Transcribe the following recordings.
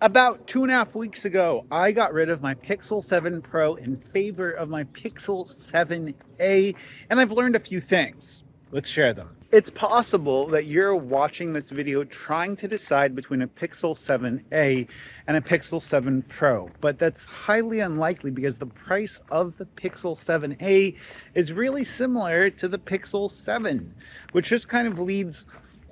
About 2.5 weeks ago, I got rid of my Pixel 7 Pro in favor of my Pixel 7a, and I've learned a few things. Let's share them. It's possible that you're watching this video trying to decide between a Pixel 7a and a Pixel 7 Pro, but that's highly unlikely because the price of the Pixel 7a is really similar to the Pixel 7, which just kind of leads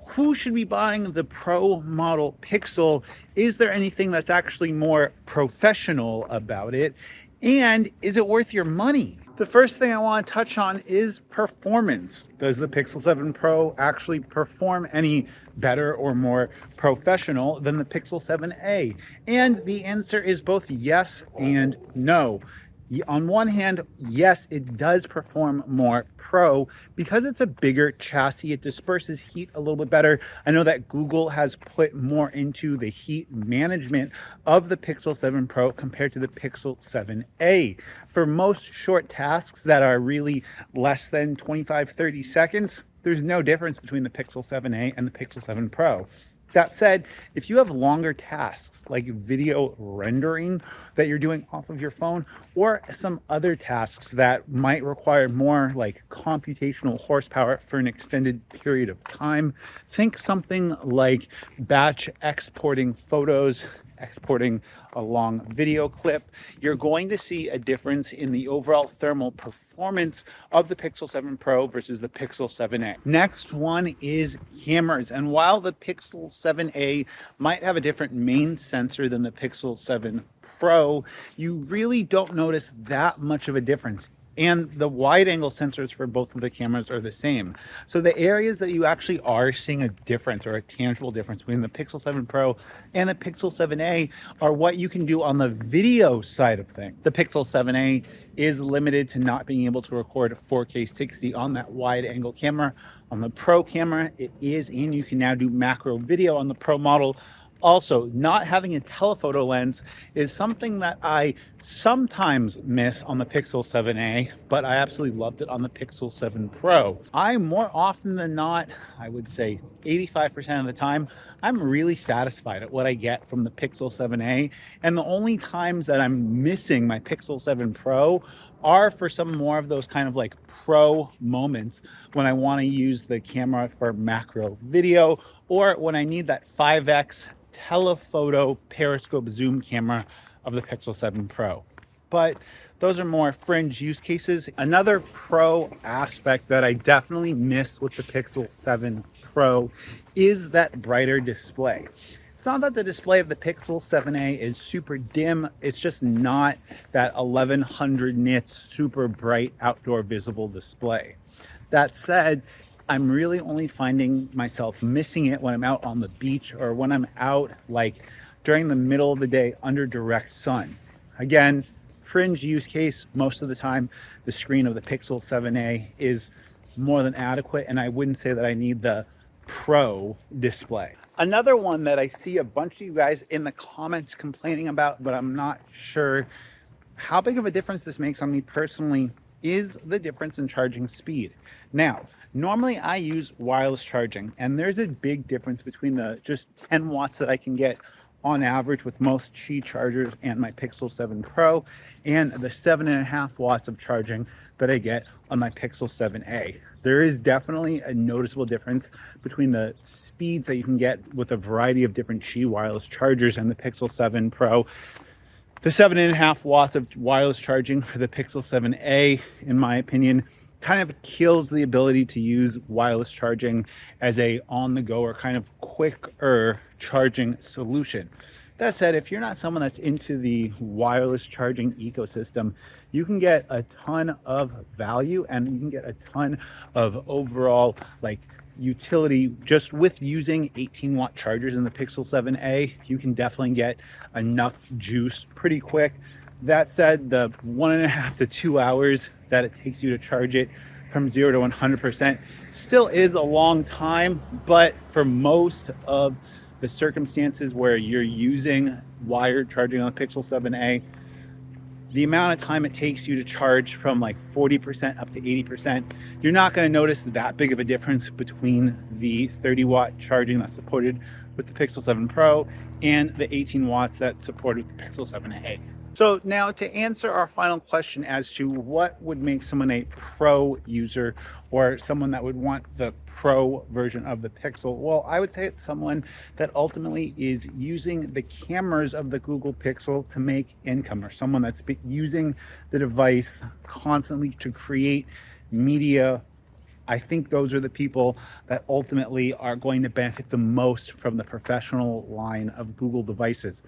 who should be buying the Pro model Pixel? Is there anything that's actually more professional about it? And is it worth your money? The first thing I want to touch on is performance. Does the Pixel 7 Pro actually perform any better or more professional than the Pixel 7a? And the answer is both yes and no. On one hand, yes, it does perform more pro because it's a bigger chassis. It disperses heat a little bit better. I know that Google has put more into the heat management of the Pixel 7 Pro compared to the Pixel 7a. For most short tasks that are really less than 25-30 seconds, there's no difference between the Pixel 7a and the Pixel 7 Pro. That said, if you have longer tasks like video rendering that you're doing off of your phone, or some other tasks that might require more like computational horsepower for an extended period of time, think something like batch exporting photos, exporting a long video clip, you're going to see a difference in the overall thermal performance of the Pixel 7 Pro versus the Pixel 7a. Next one is cameras. And while the Pixel 7a might have a different main sensor than the Pixel 7 Pro, you really don't notice that much of a difference. And the wide angle sensors for both of the cameras are the same. So the areas that you actually are seeing a difference or a tangible difference between the Pixel 7 Pro and the Pixel 7a are what you can do on the video side of things. The Pixel 7a is limited to not being able to record 4K 60 on that wide angle camera. On the Pro camera, it is, and you can now do macro video on the Pro model. Also, not having a telephoto lens is something that I sometimes miss on the Pixel 7a, but I absolutely loved it on the Pixel 7 Pro. I more often than not, I would say 85% of the time, I'm really satisfied at what I get from the Pixel 7a. And the only times that I'm missing my Pixel 7 Pro are for some more of those kind of like pro moments when I want to use the camera for macro video, or when I need that 5x telephoto periscope zoom camera of the Pixel 7 Pro. But those are more fringe use cases. Another pro aspect that I definitely miss with the Pixel 7 Pro is that brighter display. It's not that the display of the Pixel 7a is super dim, it's just not that 1100 nits super bright outdoor visible display. That said, I'm really only finding myself missing it when I'm out on the beach or when I'm out like during the middle of the day under direct sun. Again, fringe use case. Most of the time, the screen of the Pixel 7a is more than adequate, and I wouldn't say that I need the Pro display. Another one that I see a bunch of you guys in the comments complaining about, but I'm not sure how big of a difference this makes on me personally, is the difference in charging speed. Now, normally I use wireless charging, and there's a big difference between the just 10 watts that I can get on average with most Qi chargers and my Pixel 7 Pro, and the 7.5 watts of charging that I get on my Pixel 7a. There is definitely a noticeable difference between the speeds that you can get with a variety of different Qi wireless chargers and the Pixel 7 Pro. The 7.5 watts of wireless charging for the Pixel 7a, in my opinion, kind of kills the ability to use wireless charging as a on-the-go or kind of quicker charging solution. That said, if you're not someone that's into the wireless charging ecosystem, you can get a ton of value and you can get a ton of overall like utility just with using 18-watt chargers in the Pixel 7a. You can definitely get enough juice pretty quick. That said, the 1.5 to 2 hours that it takes you to charge it from 0 to 100% still is a long time, but for most of the circumstances where you're using wired charging on the Pixel 7a, the amount of time it takes you to charge from like 40% up to 80%, you're not going to notice that big of a difference between the 30-watt charging that's supported with the Pixel 7 Pro and the 18 watts that's supported with the Pixel 7a. So now to answer our final question as to what would make someone a pro user or someone that would want the pro version of the Pixel, well, I would say it's someone that ultimately is using the cameras of the Google Pixel to make income, or someone that's using the device constantly to create media. I think those are the people that ultimately are going to benefit the most from the professional line of Google devices.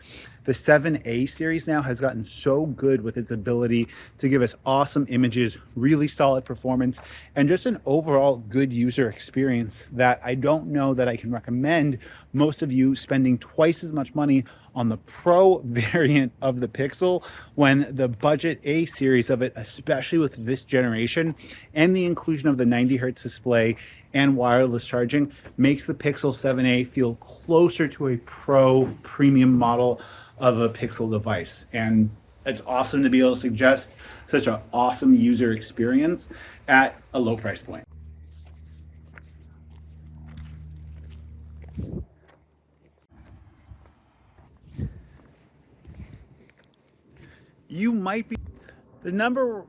The 7a series now has gotten so good with its ability to give us awesome images, really solid performance, and just an overall good user experience that I don't know that I can recommend most of you spending twice as much money on the Pro variant of the Pixel when the budget A series of it, especially with this generation and the inclusion of the 90 hertz display and wireless charging, makes the Pixel 7a feel closer to a Pro premium model of a Pixel device. And it's awesome to be able to suggest such an awesome user experience at a low price point. You might be the number